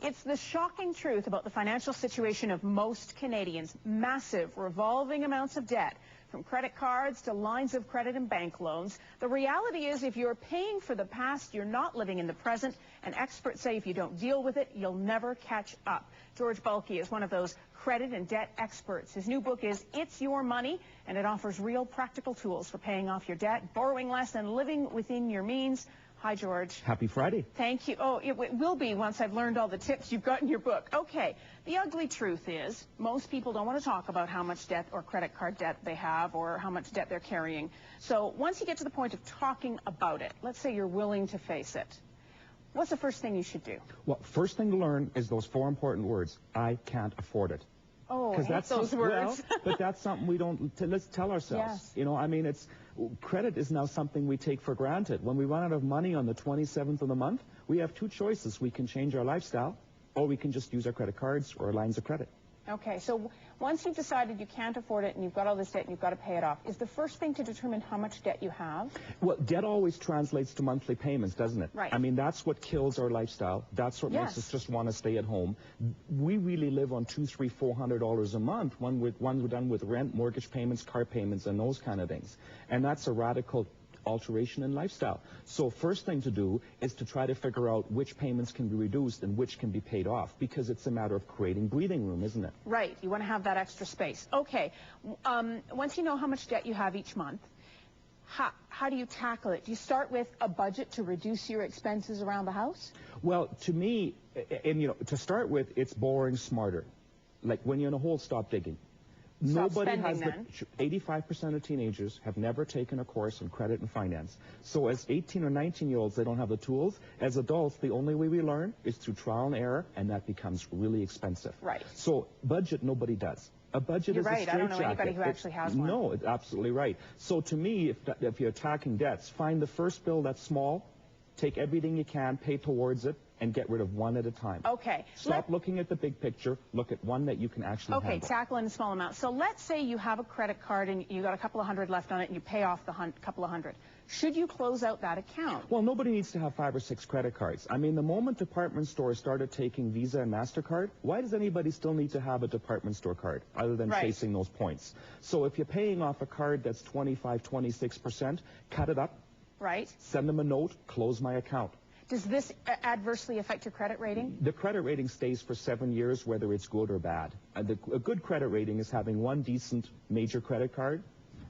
It's the shocking truth about the financial situation of most Canadians. Massive revolving amounts of debt, from credit cards to lines of credit and bank loans. The reality is, if you're paying for the past, you're not living in the present. And experts say if you don't deal with it, you'll never catch up. George Bulkey is one of those credit and debt experts. His new book is It's Your Money, and it offers real practical tools for paying off your debt, borrowing less, and living within your means. Hi, George. Happy Friday. Thank you. Oh, it will be once I've learned all the tips you've got in your book. Okay. The ugly truth is most people don't want to talk about how much debt or credit card debt they have or how much debt they're carrying. So once you get to the point of talking about it, let's say you're willing to face it, what's the first thing you should do? Well, first thing to learn is those 4 important words. I can't afford it. Oh, I hate those words. Well, but that's something we don't, let's tell ourselves. Yes. You know, I mean, credit is now something we take for granted. When we run out of money on the 27th of the month, we have two choices. We can change our lifestyle, or we can just use our credit cards or lines of credit. Okay, so once you've decided you can't afford it and you've got all this debt and you've got to pay it off, is the first thing to determine how much debt you have? Well, debt always translates to monthly payments, doesn't it? Right. I mean, that's what kills our lifestyle. That's what makes us just want to stay at home. We really live on $200, $300, $400 a month, one we're done with rent, mortgage payments, car payments, and those kind of things. And that's a radical alteration in lifestyle. So first thing to do is to try to figure out which payments can be reduced and which can be paid off, because it's a matter of creating breathing room, isn't it? Right. You want to have that extra space. Okay. Once you know how much debt you have each month, how do you tackle it? Do you start with a budget to reduce your expenses around the house? Well, to me, to start with, it's borrowing smarter. Like when you're in a hole, stop digging. Nobody has 85% of teenagers have never taken a course in credit and finance. So as 18 or 19-year-olds, they don't have the tools. As adults, the only way we learn is through trial and error, and that becomes really expensive. Right. So budget, nobody does. A budget is a straitjacket. I don't know anybody who actually has one. No, it's absolutely right. So to me, if you're attacking debts, find the first bill that's small, take everything you can, pay towards it, and get rid of one at a time. Okay. Stop looking at the big picture. Look at one that you can actually handle. Okay, tackle in a small amount. So let's say you have a credit card and you got a couple of hundred left on it and you pay off the couple of hundred. Should you close out that account? Well, nobody needs to have 5 or 6 credit cards. I mean, the moment department stores started taking Visa and MasterCard, why does anybody still need to have a department store card other than chasing those points? So if you're paying off a card that's 25, 26%, cut it up. Right. Send them a note, close my account. Does this adversely affect your credit rating? The credit rating stays for 7 years, whether it's good or bad. A good credit rating is having one decent major credit card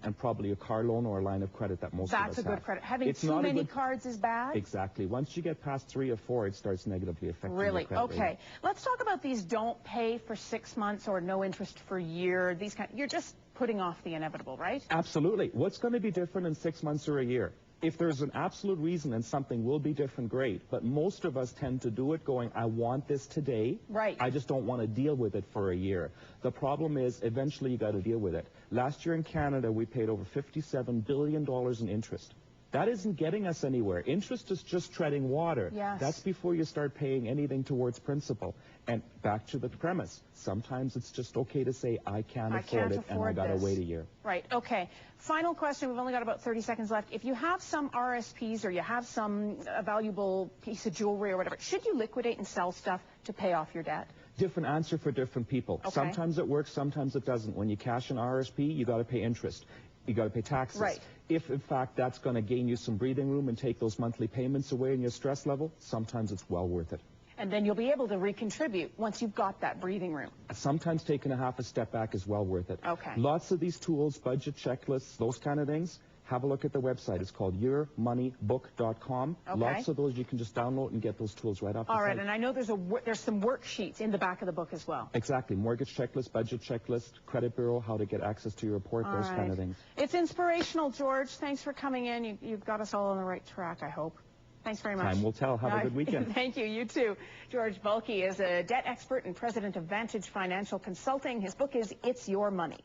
and probably a car loan or a line of credit that most of us have. That's a good credit. Having too many cards is bad? Exactly. Once you get past 3 or 4, it starts negatively affecting your credit rating. Okay. Let's talk about these don't pay for 6 months or no interest for a year. You're just putting off the inevitable, right? Absolutely. What's going to be different in 6 months or a year? If there's an absolute reason and something will be different, great. But most of us tend to do it going, I want this today. Right. I just don't want to deal with it for a year. The problem is eventually you got to deal with it. Last year in Canada, we paid over $57 billion in interest. That isn't getting us anywhere. Interest is just treading water. Yes. That's before you start paying anything towards principal. And back to the premise, sometimes it's just okay to say, I can't afford it, and I got to wait a year. Right. Okay. Final question. We've only got about 30 seconds left. If you have some RSPs or you have some valuable piece of jewelry or whatever, should you liquidate and sell stuff to pay off your debt? Different answer for different people. Okay. Sometimes it works, sometimes it doesn't. When you cash an RSP, you got to pay interest. You got to pay taxes. Right. If, in fact, that's going to gain you some breathing room and take those monthly payments away in your stress level, sometimes it's well worth it. And then you'll be able to recontribute once you've got that breathing room. Sometimes taking a step back is well worth it. Okay. Lots of these tools, budget checklists, those kind of things. Have a look at the website. It's called yourmoneybook.com. Okay. Lots of those you can just download and get those tools right off the site. All right, and I know there's some worksheets in the back of the book as well. Exactly. Mortgage checklist, budget checklist, credit bureau, how to get access to your report, those kind of things. It's inspirational, George. Thanks for coming in. You've got us all on the right track, I hope. Thanks very much. Time will tell. Have a good weekend. Thank you. You too. George Bulkey is a debt expert and president of Vantage Financial Consulting. His book is It's Your Money.